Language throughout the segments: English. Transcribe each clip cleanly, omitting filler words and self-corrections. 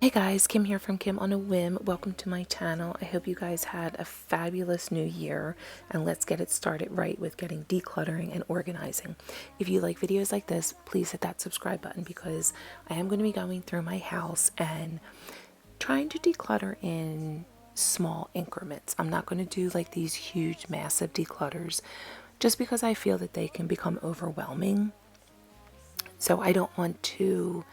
Hey guys, Kim here from Kim on a Whim. Welcome to my channel. I hope you guys had a fabulous new year, and let's get it started right with getting decluttering and organizing. If you like videos like this, please hit that subscribe button because I am going to be going through my house and trying to declutter in small increments. I'm not going to do like these huge massive declutters just because I feel that they can become overwhelming. So I don't want to,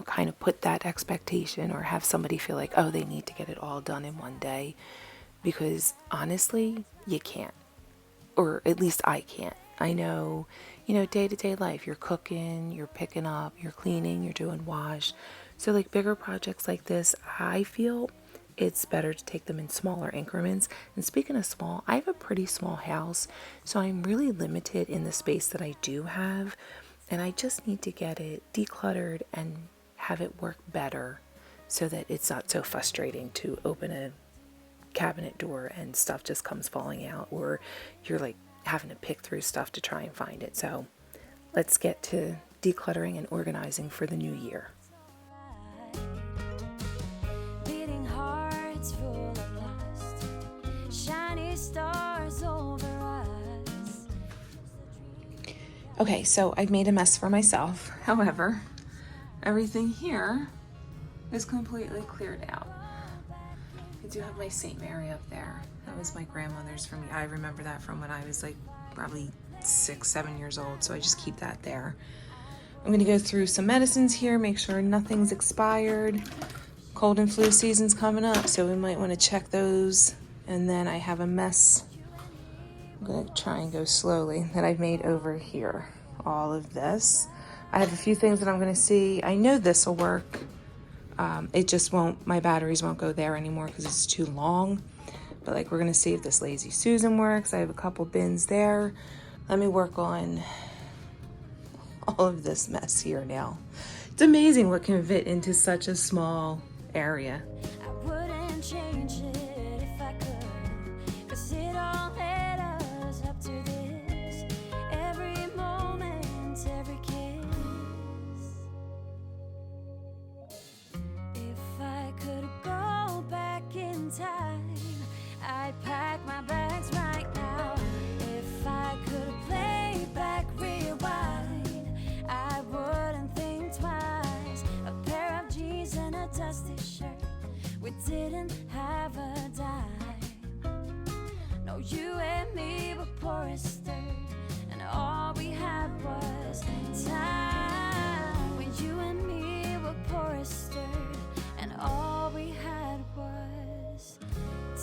kind of put that expectation or have somebody feel like, oh, they need to get it all done in one day. Because honestly, you can't. Or at least I can't. I know, day-to-day life, you're cooking, you're picking up, you're cleaning, you're doing wash. So like bigger projects like this, I feel it's better to take them in smaller increments. And speaking of small, I have a pretty small house, so I'm really limited in the space that I do have. And I just need to get it decluttered and have it work better so that it's not so frustrating to open a cabinet door and stuff just comes falling out, or you're like having to pick through stuff to try and find it. So let's get to decluttering and organizing for the new year. Beating hearts full of lust, shiny stars over us. Okay, so I've made a mess for myself. However, everything here is completely cleared out. I do have my same area up there. That was my grandmother's for me. I remember that from when I was like probably 6-7 years old, so I just keep that there. I'm gonna go through some medicines here, make sure nothing's expired. Cold and flu season's coming up, so we might want to check those. And then I have a mess, I'm gonna try and go slowly, that I've made over here. All of this. I have a few things that I'm gonna see. I know this will work. It just won't, my batteries won't go there anymore because it's too long. But like, we're gonna see if this Lazy Susan works. I have a couple bins there. Let me work on all of this mess here now. It's amazing what can fit into such a small area. I wouldn't change it if I could, 'cause it all led us up to this. Every moment, every kiss. If I could go back in time, I'd pack my bags right now. If I could play back, rewind, I wouldn't think twice. A pair of jeans and a dusty shirt. We didn't have a dime. No, you and me were poor as dirt, and all we had was time. When you and me were poor as dirt, and all we had was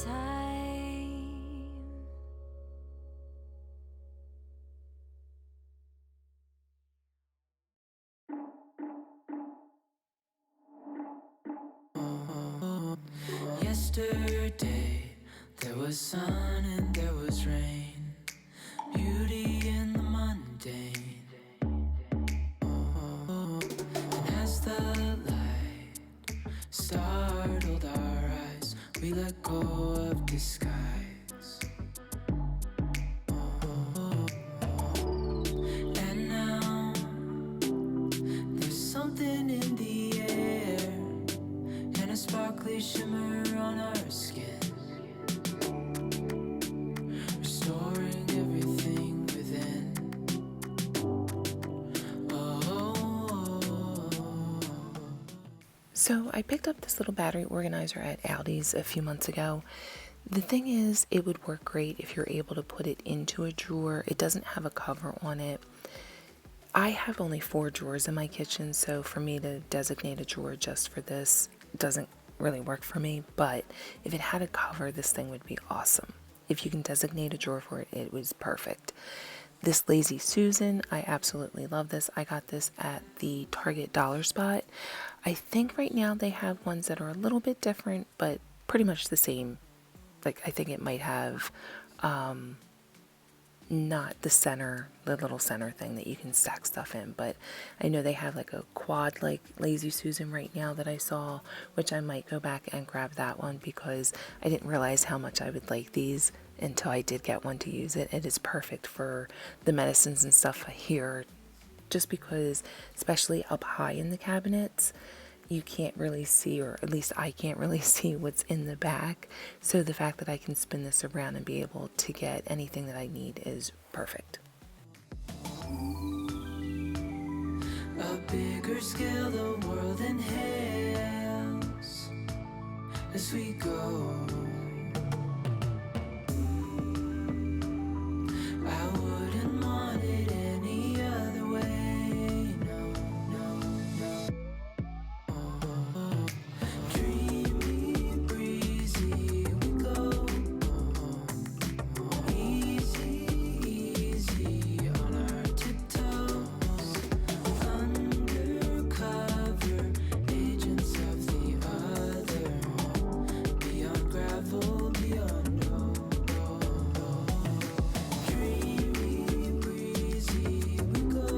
time. Yesterday, there was sun and there was rain, beauty in the mundane. And as the light startled our eyes, we let go of disguise. And now, there's something in the air and a sparkly shimmer on our skin, restoring everything within. So I picked up this little battery organizer at Aldi's a few months ago. The thing is, it would work great if you're able to put it into a drawer. It doesn't have a cover on it. I have only 4 drawers in my kitchen, so for me to designate a drawer just for this doesn't really work for me. But if it had a cover, this thing would be awesome. If you can designate a drawer for it, it was perfect. This Lazy Susan, I absolutely love this. I got this at the Target Dollar Spot. I think right now they have ones that are a little bit different, but pretty much the same. Like, I think it might have not the center, the little center thing that you can stack stuff in, but I know they have like a quad like Lazy Susan right now that I saw, which I might go back and grab that one because I didn't realize how much I would like these until I did get one to use it. It is perfect for the medicines and stuff here, just because, especially up high in the cabinets, you can't really see, or at least I can't really see what's in the back. So the fact that I can spin this around and be able to get anything that I need is perfect. A bigger scale the world inhales as we go. I wouldn't want it any other way. No, no, no. Dreamy, breezy, we go. Easy, easy on our tiptoes. Undercover agents of the other. Beyond gravel, beyond dreamy, breezy, we go.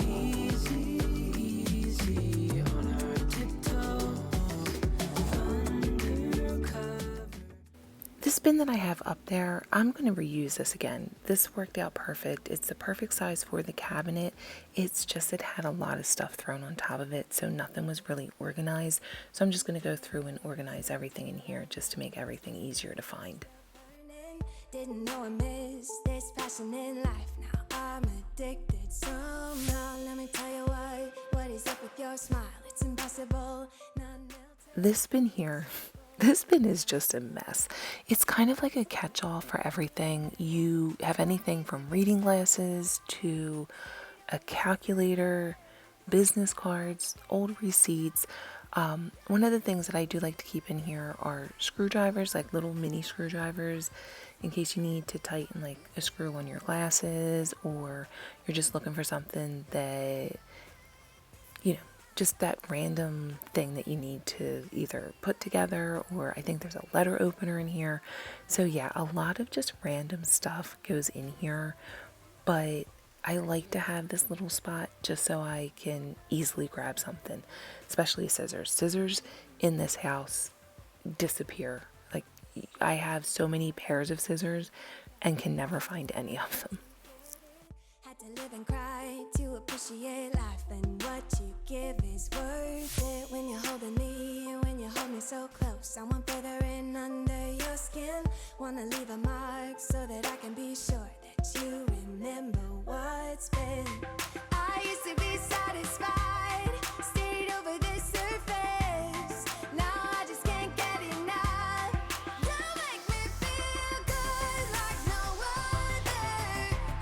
Easy, easy on our tiptoes. Undercover. This bin that I have up there, I'm going to reuse this again. This worked out perfect. It's the perfect size for the cabinet. It's just it had a lot of stuff thrown on top of it, so nothing was really organized. So I'm just going to go through and organize everything in here just to make everything easier to find. Didn't know I missed this passion in life. Now I'm addicted somehow. Let me tell you what is up with your smile? It's impossible. This bin here, this bin is just a mess. It's kind of like a catch-all for everything. You have anything from reading glasses to a calculator, business cards, old receipts. One of the things that I do like to keep in here are screwdrivers, like little mini screwdrivers, in case you need to tighten like a screw on your glasses, or you're just looking for something that, you know, just that random thing that you need to either put together, or I think there's a letter opener in here. So yeah, a lot of just random stuff goes in here, but I like to have this little spot just so I can easily grab something, especially scissors. Scissors in this house disappear. Like, I have so many pairs of scissors and can never find any of them. Had to live and cry to appreciate life, and what you give is worth it. When you're holding me, when you hold me so close, I want further in under your skin. Wanna leave a mark so that I can be sure that you remember what's been. I used to be satisfied, stayed over the surface. Now I just can't get enough. You make me feel good like no other.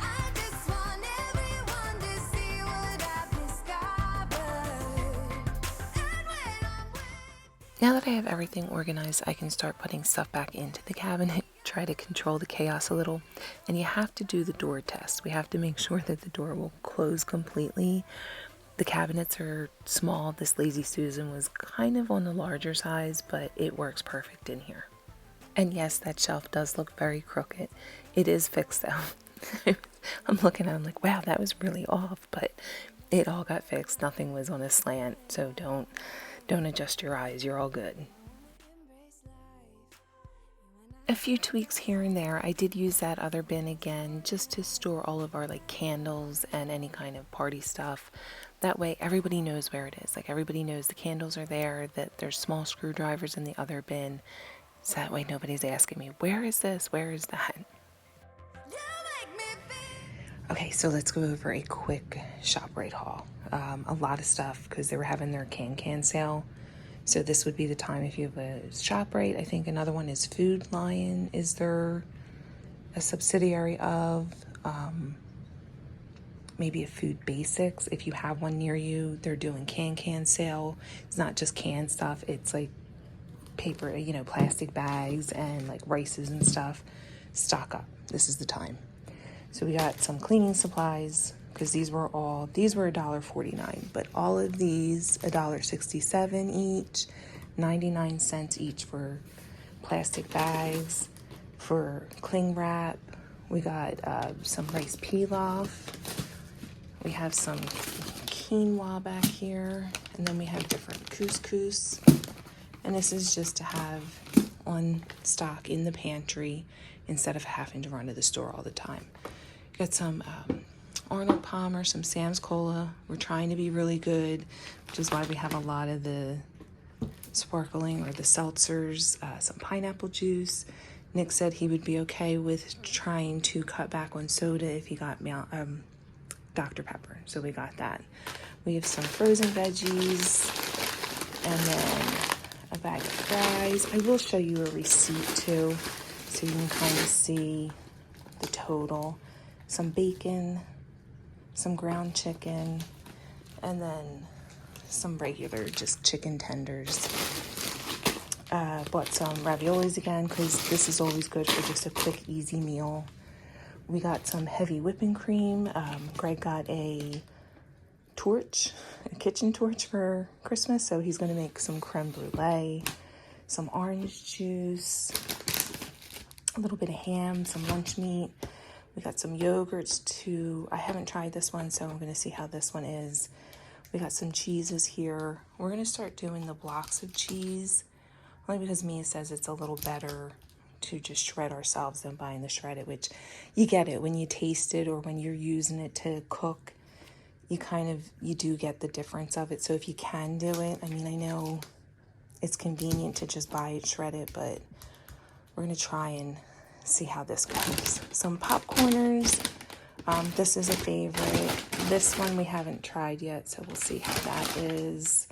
I just want everyone to see what I've discovered. And when I'm with Now that I have everything organized, I can start putting stuff back into the cabinet, try to control the chaos a little. And you have to do the door test. We have to make sure that the door will close completely. The cabinets are small. This Lazy Susan was kind of on the larger size, but it works perfect in here. And yes, that shelf does look very crooked. It is fixed though. I'm looking at it, I'm like, wow, that was really off, but it all got fixed. Nothing was on a slant, so don't adjust your eyes. You're all good. A few tweaks here and there. I did use that other bin again just to store all of our like candles and any kind of party stuff. That way everybody knows where it is. Like, everybody knows the candles are there, that there's small screwdrivers in the other bin. So that way nobody's asking me, where is this? Where is that? you make me feel. Okay, so let's go over a quick ShopRite haul. A lot of stuff because they were having their can sale. So this would be the time if you have a ShopRite. I think another one is Food Lion. Is there a subsidiary of? Maybe a Food Basics. If you have one near you, they're doing can sale. It's not just canned stuff. It's like paper, plastic bags and like rices and stuff. Stock up. This is the time. So we got some cleaning supplies, because these were $1.49, but all of these $1.67 each, 99 cents each for plastic bags. For cling wrap, we got some rice pilaf. We have some quinoa back here, and then we have different couscous. And this is just to have on stock in the pantry instead of having to run to the store all the time. Got some Arnold Palmer, some Sam's Cola. We're trying to be really good, which is why we have a lot of the sparkling or the seltzers, some pineapple juice. Nick said he would be okay with trying to cut back on soda if he got Dr. Pepper. So we got that. We have some frozen veggies and then a bag of fries. I will show you a receipt too, so you can kind of see the total. Some bacon, some ground chicken, and then some regular just chicken tenders. Bought some raviolis again because this is always good for just a quick, easy meal. We got some heavy whipping cream. Greg got a kitchen torch for Christmas, so he's going to make some creme brulee, some orange juice, a little bit of ham, some lunch meat. We got some yogurts too. I haven't tried this one, so I'm going to see how this one is. We got some cheeses here. We're going to start doing the blocks of cheese, only because Mia says it's a little better to just shred ourselves than buying the shredded, which you get it when you taste it or when you're using it to cook. You do get the difference of it. So if you can do it, I mean, I know it's convenient to just buy it shredded, but we're going to try and see how this goes. Some popcorners. This is a favorite. This one we haven't tried yet, so we'll see how that is.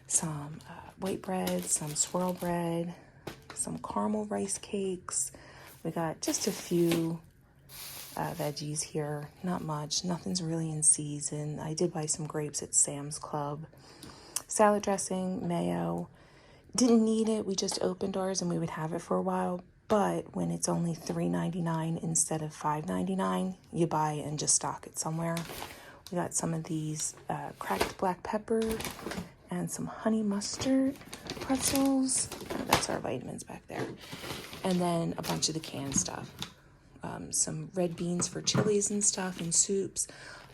Some white bread, some swirl bread, some caramel rice cakes. We got just a few veggies here, not much. Nothing's really in season. I did buy some grapes at Sam's Club. Salad dressing, mayo. Didn't need it. We just opened ours and we would have it for a while. But when it's only $3.99 instead of $5.99, you buy it and just stock it somewhere. We got some of these cracked black pepper and some honey mustard pretzels. Oh, that's our vitamins back there. And then a bunch of the canned stuff. Some red beans for chilies and stuff and soups.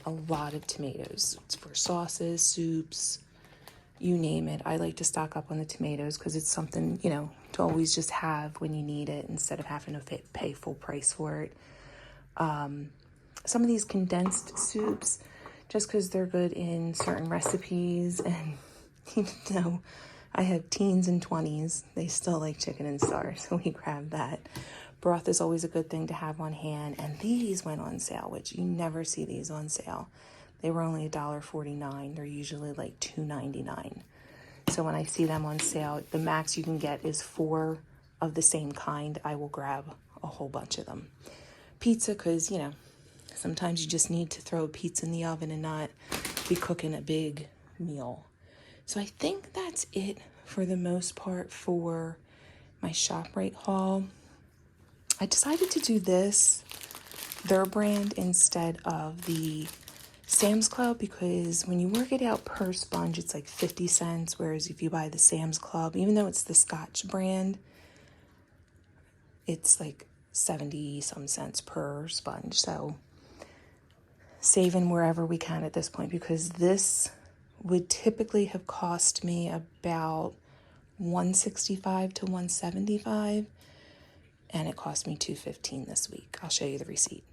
A lot of tomatoes. It's for sauces, soups, you name it. I like to stock up on the tomatoes because it's something, to always just have when you need it instead of having to pay full price for it. Some of these condensed soups, just because they're good in certain recipes, and I have teens and 20s, they still like chicken and star, so we grab that. Broth is always a good thing to have on hand, and these went on sale, which you never see these on sale. They were only $1.49. They're usually like $2.99. So when I see them on sale, the max you can get is 4 of the same kind. I will grab a whole bunch of them. Pizza, because, sometimes you just need to throw a pizza in the oven and not be cooking a big meal. So I think that's it for the most part for my ShopRite haul. I decided to do their brand, instead of the Sam's Club, because when you work it out per sponge, it's like 50 cents, whereas if you buy the Sam's Club, even though it's the Scotch brand, it's like 70 some cents per sponge. So saving wherever we can at this point, because this would typically have cost me about $165 to $175, and it cost me $215 this week. I'll show you the receipt.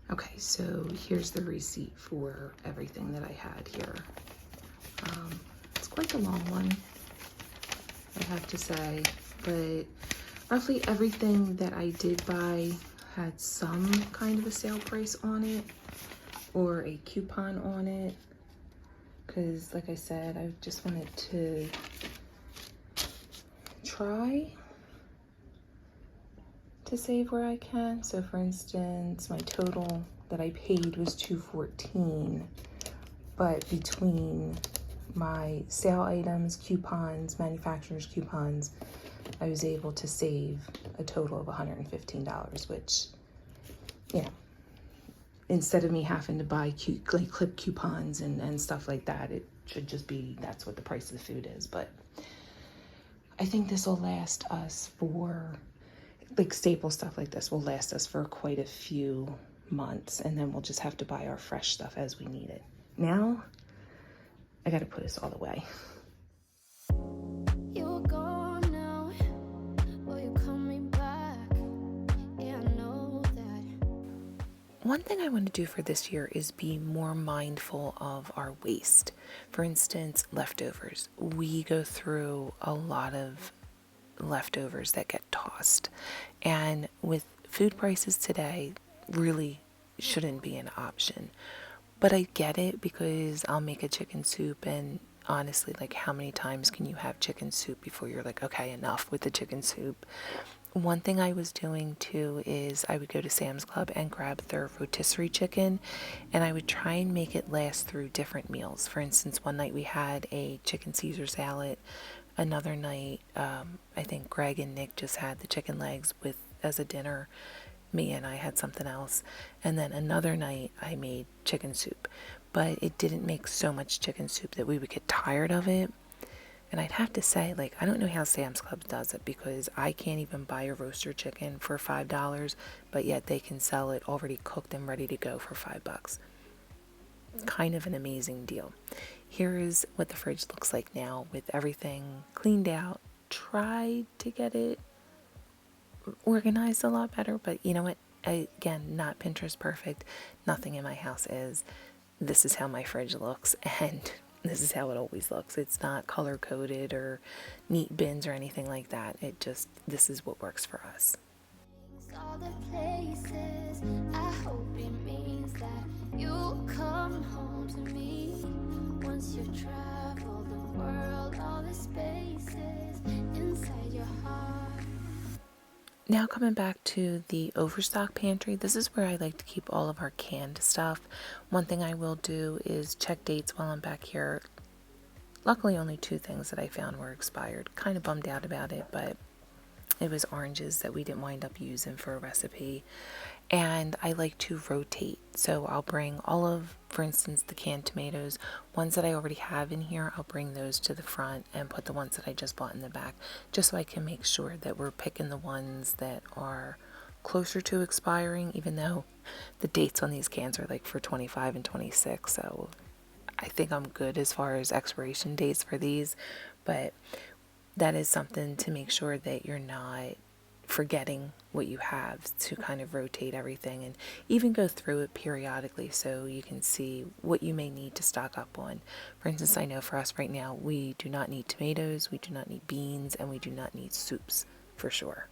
Okay, so here's the receipt for everything that I had here. It's quite a long one, I have to say, but roughly everything that I did buy had some kind of a sale price on it or a coupon on it, because like I said, I just wanted to try to save where I can. So for instance, my total that I paid was $214, but between my sale items, coupons, manufacturer's coupons, I was able to save a total of $115, which, instead of me having to buy clip coupons and stuff like that, it should just be, that's what the price of the food is. But I think this will last us for, like, staple stuff like this will last us for quite a few months, and then we'll just have to buy our fresh stuff as we need it. Now, I gotta put this all away. You're gone now, will you coming back? Yeah, I know that. One thing I want to do for this year is be more mindful of our waste. For instance, leftovers. We go through a lot of leftovers that get tossed. And with food prices today, really shouldn't be an option. But I get it because I'll make a chicken soup, and honestly, like, how many times can you have chicken soup before you're like, okay, enough with the chicken soup? One thing I was doing too is I would go to Sam's Club and grab their rotisserie chicken, and I would try and make it last through different meals. For instance, one night we had a chicken Caesar salad. Another night, I think Greg and Nick just had the chicken legs with as a dinner. Me and I had something else. And then another night I made chicken soup. But it didn't make so much chicken soup that we would get tired of it. And I'd have to say, like, I don't know how Sam's Club does it, because I can't even buy a roaster chicken for $5, but yet they can sell it already cooked and ready to go for $5. Kind of an amazing deal. Here's what the fridge looks like now with everything cleaned out. Tried to get it organized a lot better, but you know what? Again, not Pinterest perfect. Nothing in my house is. This is how my fridge looks, and this is how it always looks. It's not color coded or neat bins or anything like that. This is what works for us. All the places, I hope it means that you'll come home to me. Once you've traveled the world, all the spaces inside your heart. Now coming back to the overstock pantry, this is where I like to keep all of our canned stuff. One thing I will do is check dates while I'm back here. Luckily only 2 things that I found were expired. Kind of bummed out about it, but it was oranges that we didn't wind up using for a recipe. And I like to rotate. So I'll bring all of, for instance, the canned tomatoes. Ones that I already have in here, I'll bring those to the front and put the ones that I just bought in the back, just so I can make sure that we're picking the ones that are closer to expiring, even though the dates on these cans are like for 25 and 26. So I think I'm good as far as expiration dates for these, but that is something to make sure that you're not forgetting what you have, to kind of rotate everything and even go through it periodically so you can see what you may need to stock up on. For instance, I know for us right now, we do not need tomatoes, we do not need beans, and we do not need soups for sure.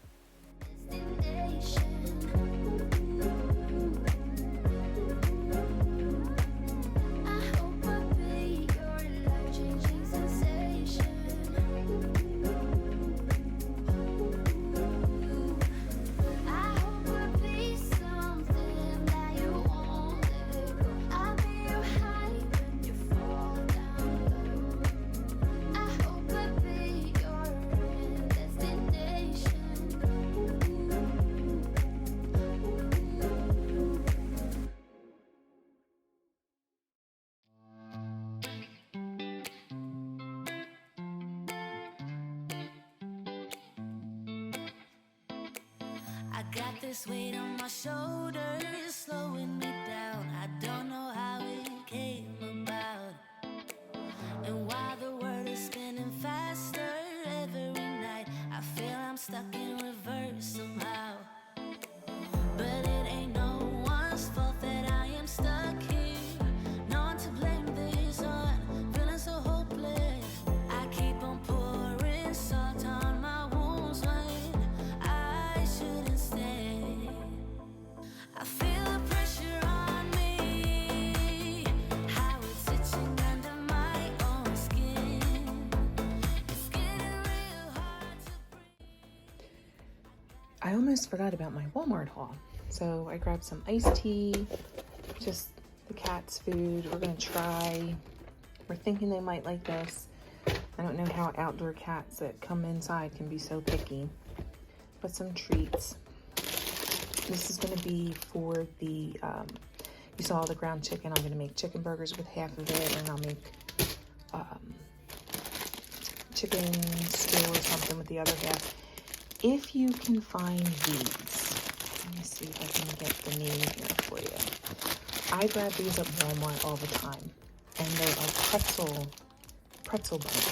I got this weight on my shoulders, slowing me down. I don't know how it came about. And while the world is spinning faster every night, I feel I'm stuck in reverse somehow. But it ain't no one's fault that I am stuck here. No one to blame this on, feeling so hopeless. I keep on pouring salt on my wounds when I shouldn't stay. I feel the pressure on me, how it's itching under my own skin. It's getting real hard to breathe. I almost forgot about my Walmart haul. So I grabbed some iced tea, just the cat's food. We're gonna try. We're thinking they might like this. I don't know how outdoor cats that come inside can be so picky. But some treats. This is gonna be for the, you saw the ground chicken. I'm gonna make chicken burgers with half of it, and I'll make chicken stew or something with the other half. If you can find these, let me see if I can get the name here for you. I grab these at Walmart all the time, and they are pretzel buns.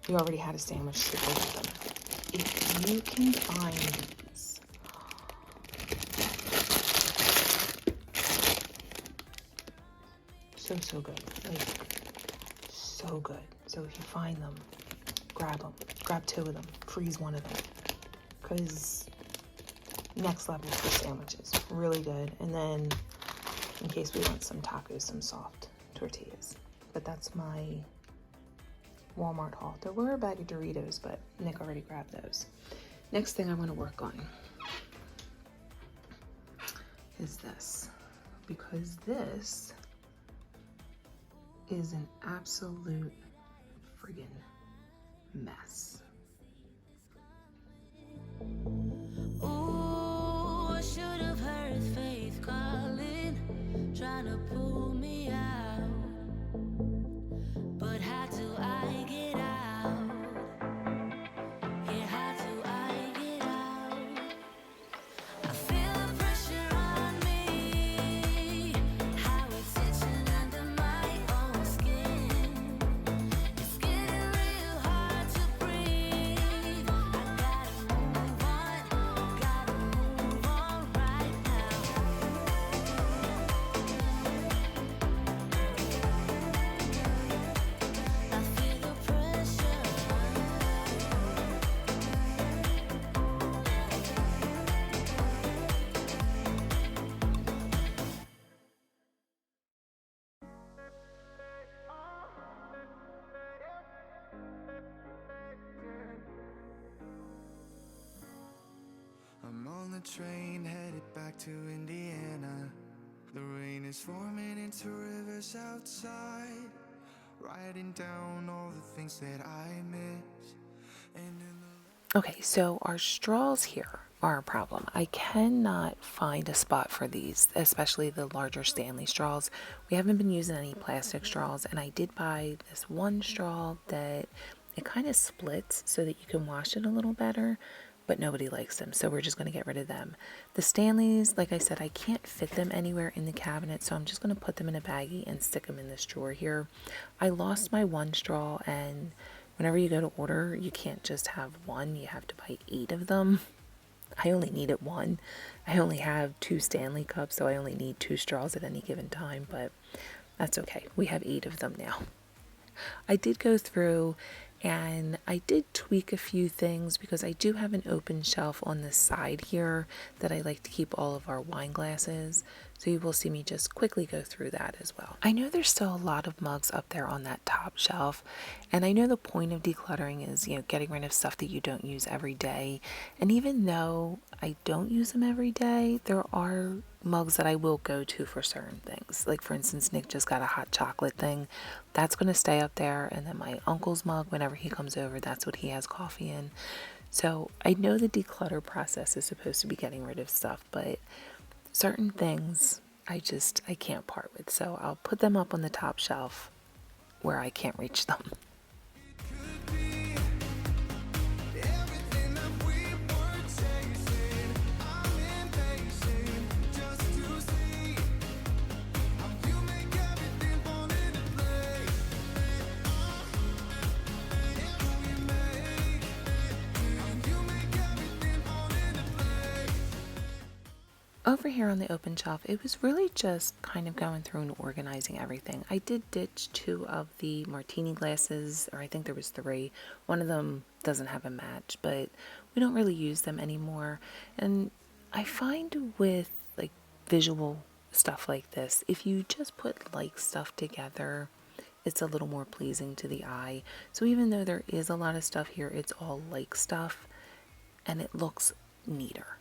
We already had a sandwich to go with them. If you can find these, so good. Like, so good. So if you find them, grab them. Grab 2 of them. Freeze 1 of them. Because next level for sandwiches. Really good. And then in case we want some tacos, some soft tortillas. But that's my Walmart haul. There were a bag of Doritos, but Nick already grabbed those. Next thing I want to work on is this. Because this is an absolute friggin' mess. Ooh, I should have heard faith calling, trying to pull me out. But how do I get out? Yeah, how do I get out? I feel the pressure on me, how it's itching under my own skin. It's getting real hard to breathe. I gotta move on right now. I feel the pressure. I'm on the train headed back to Indiana. The rain is forming into rivers outside, writing down all the things that I miss. And in the Okay, so our straws here are a problem. I cannot find a spot for these, especially the larger Stanley straws. We haven't been using any plastic straws, and I did buy this one straw that it kind of splits so that you can wash it a little better, but nobody likes them, so we're just going to get rid of them. The Stanleys, like I said, I can't fit them anywhere in the cabinet, so I'm just going to put them in a baggie and stick them in this drawer here. I lost my one straw, and whenever you go to order, you can't just have one, you have to buy 8 of them. I only needed 1. I only have 2 Stanley cups, so I only need 2 straws at any given time, but that's okay. We have 8 of them now. I did go through and I did tweak a few things because I do have an open shelf on the side here that I like to keep all of our wine glasses. So you will see me just quickly go through that as well. I know there's still a lot of mugs up there on that top shelf, and I know the point of decluttering is, getting rid of stuff that you don't use every day. And even though I don't use them every day, there are mugs that I will go to for certain things. Like for instance, Nick just got a hot chocolate thing. That's going to stay up there. And then my uncle's mug, whenever he comes over, that's what he has coffee in. So I know the declutter process is supposed to be getting rid of stuff, but certain things I can't part with. So I'll put them up on the top shelf where I can't reach them. Over here on the open shelf, it was really just kind of going through and organizing everything. I did ditch 2 of the martini glasses, or I think there was 3. One of them doesn't have a match, but we don't really use them anymore. And I find with like visual stuff like this, if you just put like stuff together, it's a little more pleasing to the eye. So even though there is a lot of stuff here, it's all like stuff and it looks neater.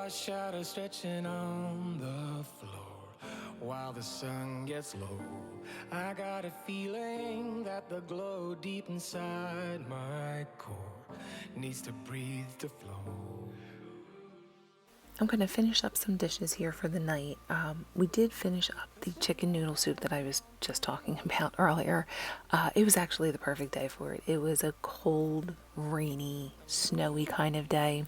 shadow stretching on the floor. while the sun gets low. I got a feeling that the glow deep inside my core needs to breathe to flow. I'm going to finish up some dishes here for the night. We did finish up the chicken noodle soup that I was just talking about earlier. It was actually the perfect day for it. It was a cold, rainy, snowy kind of day.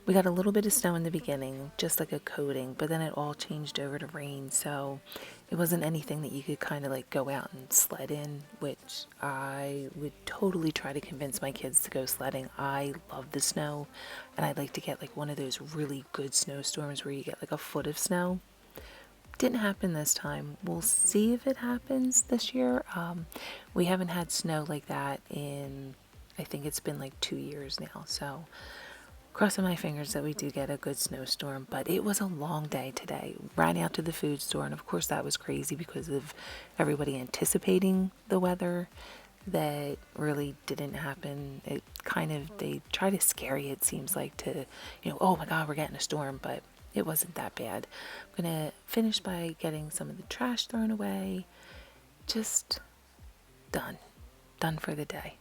We got a little bit of snow in the beginning, just like a coating, but then it all changed over to rain, so it wasn't anything that you could kind of like go out and sled in, which I would totally try to convince my kids to go sledding. I love the snow, and I'd like to get like one of those really good snowstorms where you get like a foot of snow. Didn't happen this time. We'll see if it happens this year. We haven't had snow like that in, I think it's been like 2 years now, so crossing my fingers that we do get a good snowstorm. But it was a long day today. Ran out to the food store, and of course that was crazy because of everybody anticipating the weather that really didn't happen. It kind of, they try to scare you, it seems like, to, oh my God, we're getting a storm, but it wasn't that bad. I'm gonna finish by getting some of the trash thrown away. Just done for the day.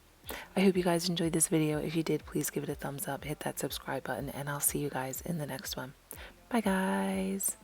I hope you guys enjoyed this video. If you did, please give it a thumbs up, hit that subscribe button, and I'll see you guys in the next one. Bye guys.